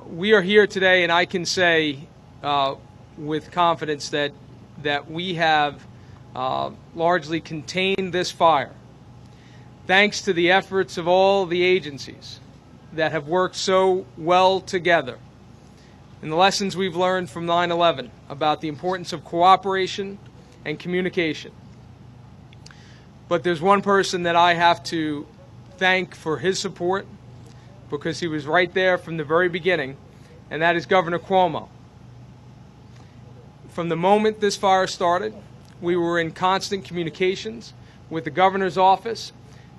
we are here today, and I can say with confidence that we have largely contained this fire, thanks to the efforts of all the agencies that have worked so well together, and the lessons we've learned from 9/11 about the importance of cooperation and communication. But there's one person that I have to thank for his support, because he was right there from the very beginning, and that is Governor Cuomo. From the moment this fire started, we were in constant communications with the governor's office,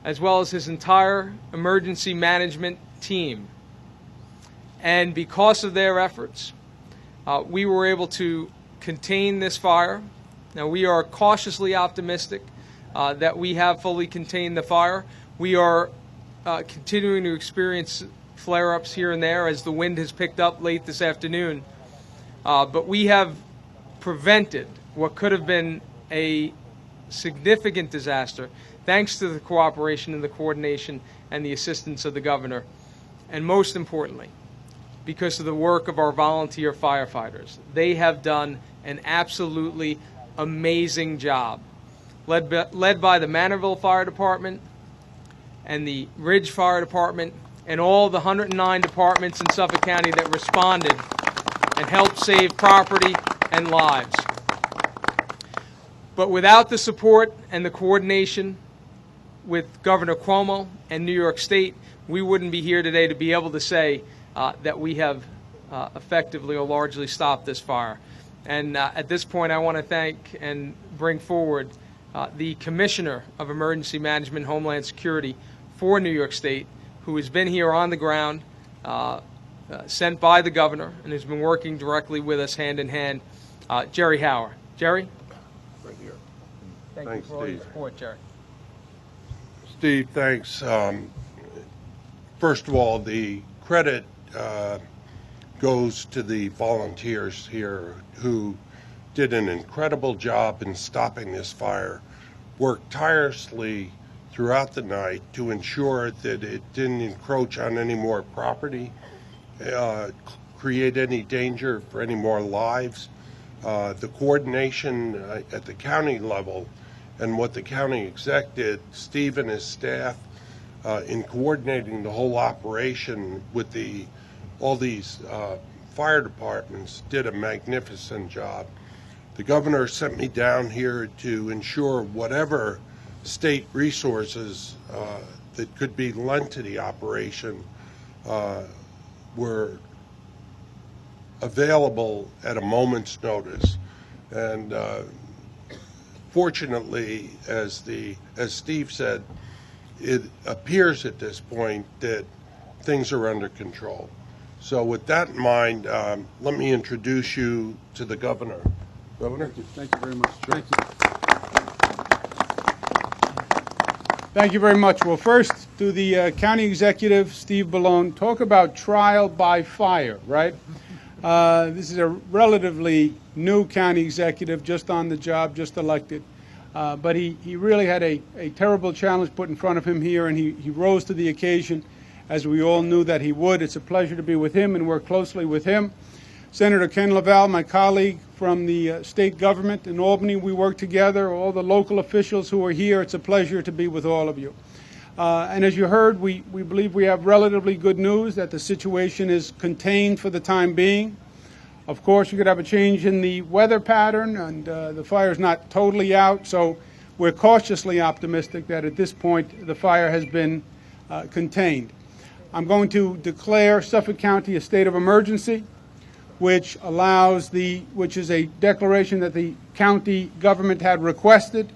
as well as his entire emergency management team. And because of their efforts, we were able to contain this fire. Now, we are cautiously optimistic that we have fully contained the fire. We are continuing to experience flare-ups here and there as the wind has picked up late this afternoon. But we have prevented what could have been a significant disaster, thanks to the cooperation and the coordination and the assistance of the governor, and most importantly, because of the work of our volunteer firefighters. They have done an absolutely amazing job, led by the Manorville Fire Department and the Ridge Fire Department and all the 109 departments in Suffolk County that responded and helped save property and lives. But without the support and the coordination with Governor Cuomo and New York State, we wouldn't be here today to be able to say that we have effectively or largely stopped this fire. And at this point, I want to thank and bring forward the Commissioner of Emergency Management and Homeland Security for New York State, who has been here on the ground, sent by the governor, and has been working directly with us hand in hand, Jerry Hauer. Jerry? Right here. Thanks, you for all your support, Jerry. Steve, thanks. First of all, the credit goes to the volunteers here who did an incredible job in stopping this fire, worked tirelessly throughout the night to ensure that it didn't encroach on any more property, create any danger for any more lives. The coordination at the county level and what the county exec did, Steve and his staff, in coordinating the whole operation with all these fire departments, did a magnificent job. The governor sent me down here to ensure whatever state resources that could be lent to the operation were available at a moment's notice. And fortunately, as Steve said, it appears at this point that things are under control. So with that in mind, let me introduce you to the governor. Governor? Thank you very much. Thank you. Thank you very much. Well, first, to the county executive, Steve Bellone, talk about trial by fire, right? This is a relatively new county executive, just on the job, just elected. But he really had a terrible challenge put in front of him here, and he rose to the occasion, as we all knew that he would. It's a pleasure to be with him and work closely with him. Senator Ken LaValle, my colleague from the state government in Albany, we work together, all the local officials who are here. It's a pleasure to be with all of you. And as you heard, we believe we have relatively good news that the situation is contained for the time being. Of course, you could have a change in the weather pattern, and the fire is not totally out, so we're cautiously optimistic that at this point the fire has been contained. I'm going to declare Suffolk County a state of emergency, which is a declaration that the county government had requested.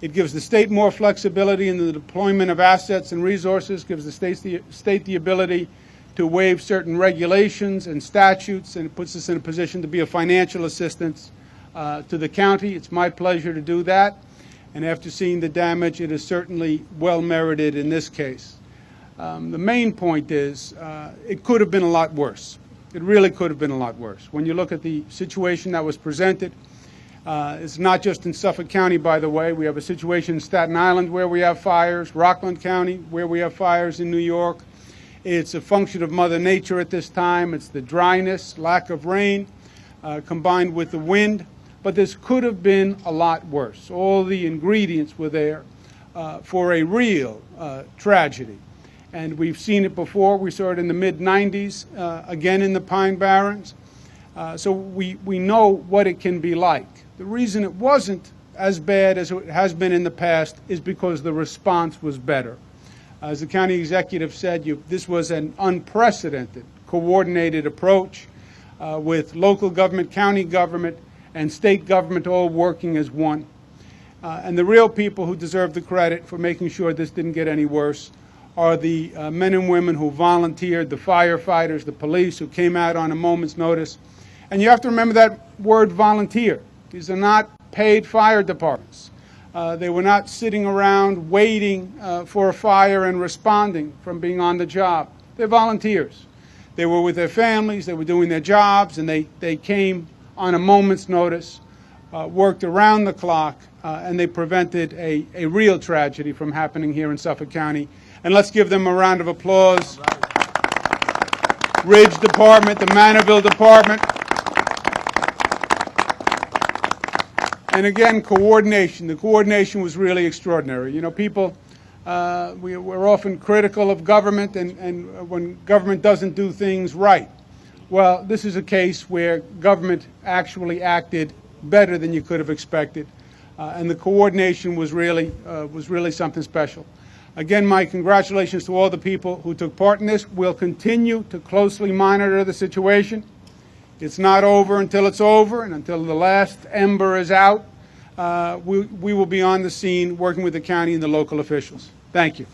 It gives the state more flexibility in the deployment of assets and resources, gives the state the ability to waive certain regulations and statutes, and it puts us in a position to be a financial assistance to the county. It's my pleasure to do that, and after seeing the damage, it is certainly well merited in this case. The main point is it could have been a lot worse. It really could have been a lot worse. When you look at the situation that was presented, it's not just in Suffolk County, by the way. We have a situation in Staten Island where we have fires, Rockland County where we have fires in New York, It's a function of Mother Nature at this time. It's the dryness, lack of rain, combined with the wind. But this could have been a lot worse. All the ingredients were there for a real tragedy. And we've seen it before. We saw it in the mid-'90s, again in the Pine Barrens. So we know what it can be like. The reason it wasn't as bad as it has been in the past is because the response was better. As the county executive said, this was an unprecedented, coordinated approach with local government, county government, and state government all working as one. And the real people who deserve the credit for making sure this didn't get any worse are the men and women who volunteered, the firefighters, the police who came out on a moment's notice. And you have to remember that word volunteer. These are not paid fire departments. They were not sitting around waiting for a fire and responding from being on the job. They're volunteers. They were with their families, they were doing their jobs, and they came on a moment's notice, worked around the clock, and they prevented a real tragedy from happening here in Suffolk County. And let's give them a round of applause. Ridge Department, the Manorville Department. And again, coordination. The coordination was really extraordinary. You know, people, we're often critical of government and when government doesn't do things right. Well, this is a case where government actually acted better than you could have expected. And the coordination was really something special. Again, my congratulations to all the people who took part in this. We'll continue to closely monitor the situation. It's not over until it's over, and until the last ember is out, we will be on the scene working with the county and the local officials. Thank you.